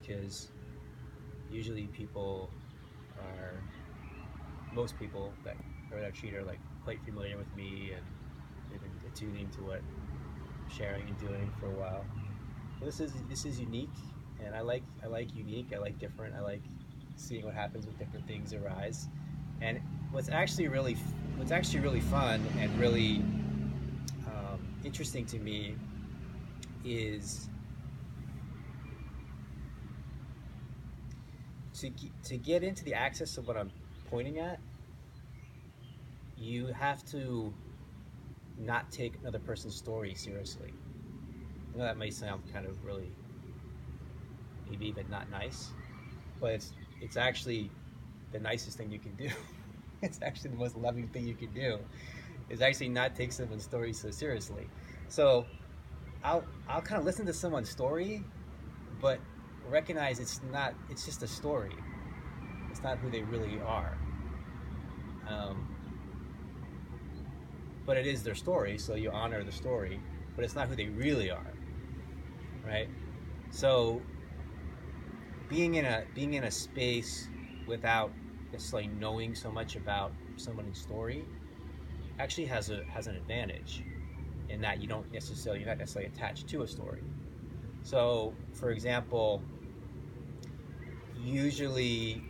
because usually most people that are that treat are like quite familiar with me, and they've been attuning to what I'm sharing and doing for a while. But this is unique, and I like unique. I like different. I like seeing what happens when different things arise. And what's actually really what's actually really fun and really interesting to me is to get into the access of what I'm pointing at. You have to not take another person's story seriously. I know that may sound kind of really, maybe even not nice, but it's actually the nicest thing you can do. It's actually the most loving thing you can do. Is actually not take someone's story so seriously. So I'll kind of listen to someone's story, but recognize it's not. It's just a story. It's not who they really are. Um, but it is their story, so you honor the story. But it's not who they really are, right? So being in a space without necessarily knowing so much about someone's story actually has an advantage in that you're not necessarily attached to a story. So, for example, usually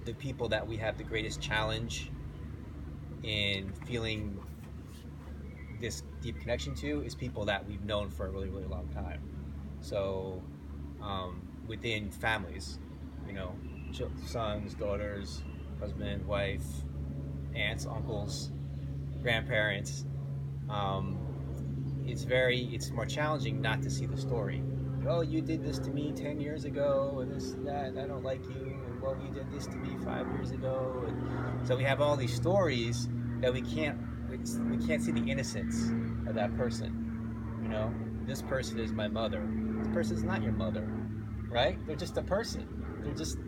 the people that we have the greatest challenge in feeling this deep connection to is people that we've known for a really, really long time. So, within families, you know, sons, daughters, husband, wife, aunts, uncles, grandparents. Um, it's more challenging not to see the story. Oh, you did this to me 10 years ago, and this, that, and I don't like you, and well, you did this to me 5 years ago. And so we have all these stories that we can't see the innocence of that person. You know, this person is my mother. This person is not your mother, right? They're just a person. They're just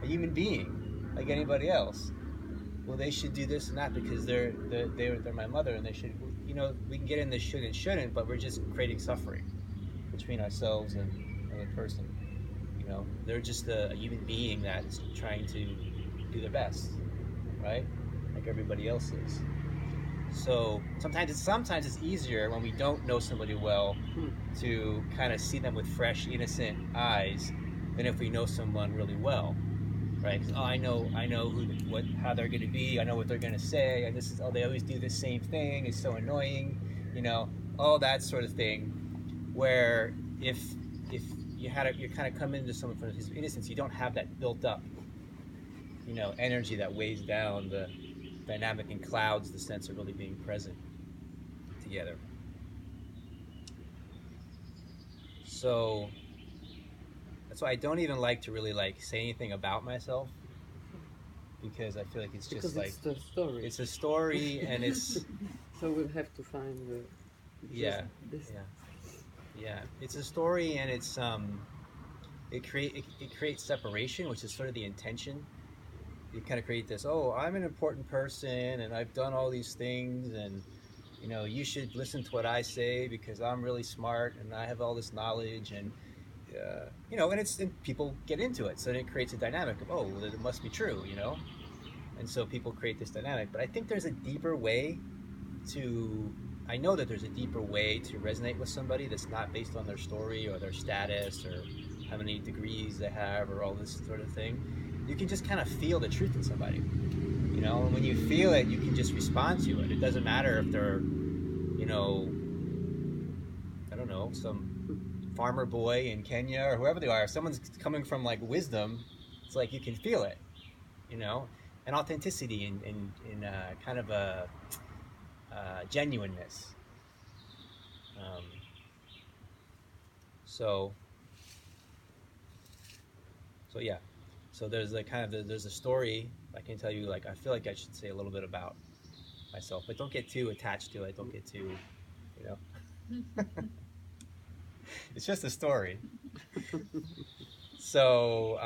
a human being like anybody else. Well, they should do this and that because they're my mother, and they should. You know, we can get in this should and shouldn't, but we're just creating suffering between ourselves and another person. You know, they're just a human being that's trying to do their best, right? Like everybody else is. So sometimes it's easier when we don't know somebody well to kind of see them with fresh, innocent eyes than if we know someone really well, right? 'Cause, oh, I know how they're going to be. I know what they're going to say. And this is, oh, they always do the same thing. It's so annoying, you know, all that sort of thing. Where if you kind of come into someone from his innocence, you don't have that built up, energy that weighs down the dynamic and clouds the sense of really being present together. So that's why I don't even like to really like say anything about myself, because I feel like it's just Because like it's the story. it's a story, and it's So we'll have to find just yeah, this. yeah, yeah. It's a story, and it creates separation, which is sort of the intention. You kind of create this. Oh, I'm an important person, and I've done all these things, and you should listen to what I say because I'm really smart and I have all this knowledge, and and people get into it, so then it creates a dynamic of, oh, well, it must be true. And so people create this dynamic. But I think there's a deeper way to. I know that there's a deeper way to resonate with somebody that's not based on their story or their status or how many degrees they have or all this sort of thing. You can just kind of feel the truth in somebody, and when you feel it, you can just respond to it. It doesn't matter if they're, I don't know, some farmer boy in Kenya or whoever they are. If someone's coming from like wisdom, it's like you can feel it, you know, and authenticity and kind of a genuineness. Um, so so yeah, so there's like there's a story I can tell you. Like I feel like I should say a little bit about myself, but don't get too attached to it. Don't get too, you know. It's just a story. So